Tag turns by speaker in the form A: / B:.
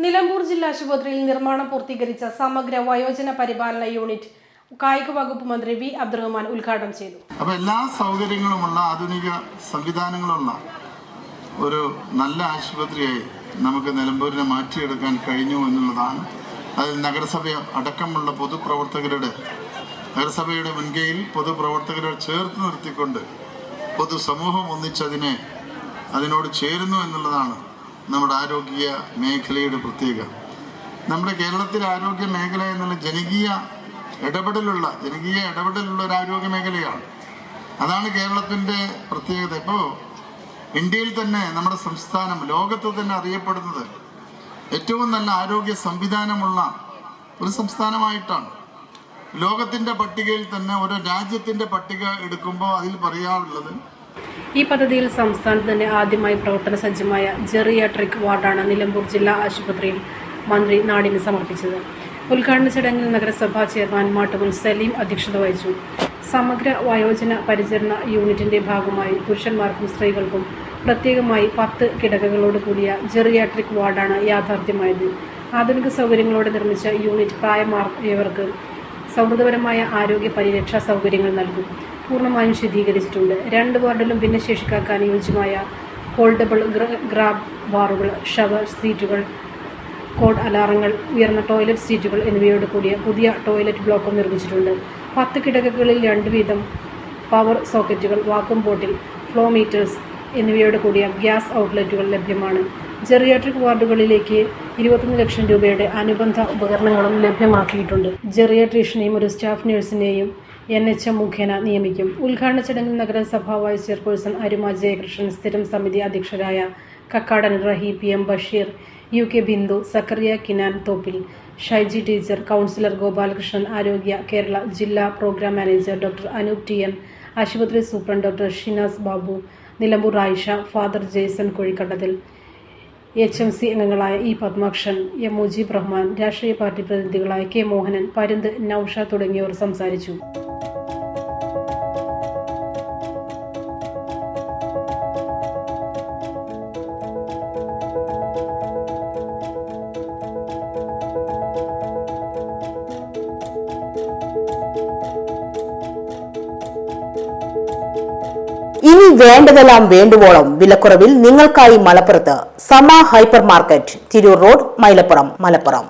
A: നിലമ്പൂർ ജില്ലാ ആശുപത്രിയിൽ നിർമ്മാണം പൂർത്തീകരിച്ച സമഗ്ര വയോജന പരിപാലന യൂണിറ്റ് കായിക വകുപ്പ് മന്ത്രി വി അബ്ദുറഹ്മാൻ ഉദ്ഘാടനം ചെയ്തു.
B: അപ്പോൾ എല്ലാ സൗകര്യങ്ങളുമുള്ള ആധുനിക സംവിധാനങ്ങളുള്ള ഒരു നല്ല ആശുപത്രിയായി നമുക്ക് നിലമ്പൂരിനെ മാറ്റിയെടുക്കാൻ കഴിഞ്ഞു എന്നുള്ളതാണ്. അതിൽ നഗരസഭ അടക്കമുള്ള നഗരസഭയുടെ മുൻകൈയിൽ പൊതുപ്രവർത്തകരെ ചേർത്ത് നിർത്തിക്കൊണ്ട് പൊതുസമൂഹം അതിനോട് ചേരുന്നു എന്നുള്ളതാണ് നമ്മുടെ ആരോഗ്യ മേഖലയുടെ പ്രത്യേകത. നമ്മുടെ കേരളത്തിലെ ആരോഗ്യ മേഖല എന്നുള്ള ജനകീയ ഇടപെടലുള്ള ഒരു ആരോഗ്യ മേഖലയാണ്. അതാണ് കേരളത്തിൻ്റെ പ്രത്യേകത. ഇപ്പോൾ ഇന്ത്യയിൽ തന്നെ നമ്മുടെ സംസ്ഥാനം ലോകത്ത് തന്നെ അറിയപ്പെടുന്നത് ഏറ്റവും നല്ല ആരോഗ്യ സംവിധാനമുള്ള ഒരു സംസ്ഥാനമായിട്ടാണ്. ലോകത്തിൻ്റെ പട്ടികയിൽ തന്നെ ഒരു രാജ്യത്തിൻ്റെ പട്ടിക എടുക്കുമ്പോൾ അതിൽ പറയാറുള്ളത്
A: ഈ പദ്ധതിയിൽ സംസ്ഥാനത്ത് തന്നെ ആദ്യമായി പ്രവർത്തന സജ്ജമായ ജെറിയാട്രിക് വാർഡാണ് നിലമ്പൂർ ജില്ലാ ആശുപത്രിയിൽ മന്ത്രി നാടിന് സമർപ്പിച്ചത്. ഉദ്ഘാടന ചടങ്ങിൽ നഗരസഭാ ചെയർമാൻ മാട്ടുമുൽ സലീം അധ്യക്ഷത വഹിച്ചു. സമഗ്ര വയോജന പരിചരണ യൂണിറ്റിന്റെ ഭാഗമായി പുരുഷന്മാർക്കും സ്ത്രീകൾക്കും പ്രത്യേകമായി 10 കിടക്കകളോട് കൂടിയ ജെറിയാട്രിക് വാർഡാണ് യാഥാർത്ഥ്യമായത്. ആധുനിക സൗകര്യങ്ങളോടെ നിർമ്മിച്ച യൂണിറ്റ് പ്രായമായവർക്ക് സൗഹൃദപരമായ ആരോഗ്യ പരിരക്ഷാ സൗകര്യങ്ങൾ നൽകും. പൂർണ്ണമായും ശുദ്ധീകരിച്ചിട്ടുണ്ട്. 2 വാർഡിലും ഭിന്നശേഷിക്കാർക്ക് അനുയോജ്യമായ ഫോൾഡബിൾ ഗ്രാബ് ബാറുകൾ, ഷവർ സീറ്റുകൾ, കോഡ് അലാറങ്ങൾ, ഉയർന്ന ടോയ്ലറ്റ് സീറ്റുകൾ എന്നിവയോട് കൂടിയ പുതിയ ടോയ്ലറ്റ് ബ്ലോക്കും നിർമ്മിച്ചിട്ടുണ്ട്. 10 കിടക്കകളിൽ 2 വീതം പവർ സോക്കറ്റുകൾ, വാക്വം ബോട്ടിൽ, ഫ്ലോ മീറ്റേഴ്സ് എന്നിവയോട് കൂടിയ ഗ്യാസ് ഔട്ട്ലെറ്റുകൾ ലഭ്യമാണ്. ജെറിയാട്രിക് വാർഡുകളിലേക്ക് 21 ലക്ഷം രൂപയുടെ അനുബന്ധ ഉപകരണങ്ങളും ലഭ്യമാക്കിയിട്ടുണ്ട്. ജെറിയാട്രീഷ്യനെയും ഒരു സ്റ്റാഫ് നഴ്സിനെയും NHM മുഖേന നിയമിക്കും. ഉദ്ഘാടന ചടങ്ങിൽ നഗരസഭാ വൈസ് ചെയർപേഴ്സൺ അരുമ ജയകൃഷ്ണൻ, സ്ഥിരം സമിതി അധ്യക്ഷരായ Kakkadan Rahi, PM Basheer, UK Bindu, Sakkariya Kinan Thoppil, Shaiji teacher, councillor Gopalakrishnan, Arogya Kerala ജില്ലാ programme manager doctor Anoop TN, ആശുപത്രി superintendent doctor Shinas Babu, Nilambur Ayisha, father Jason കോഴിക്കട്ടത്തിൽ, HMC അംഗങ്ങളായ E പത്മാക്ഷൻ, M മുജീബ് റഹ്മാൻ, രാഷ്ട്രീയ പാർട്ടി പ്രതിനിധികളായ K മോഹനൻ, പരുന്ത്, നൌഷ തുടങ്ങിയവർ സംസാരിച്ചു.
C: ഇനി വേണ്ടതെല്ലാം വേണ്ടുവോളം വിലക്കുറവിൽ നിങ്ങൾക്കായി മലപ്പുറത്ത് സമ hyper market, Tirur road, Mylapuram, Malappuram.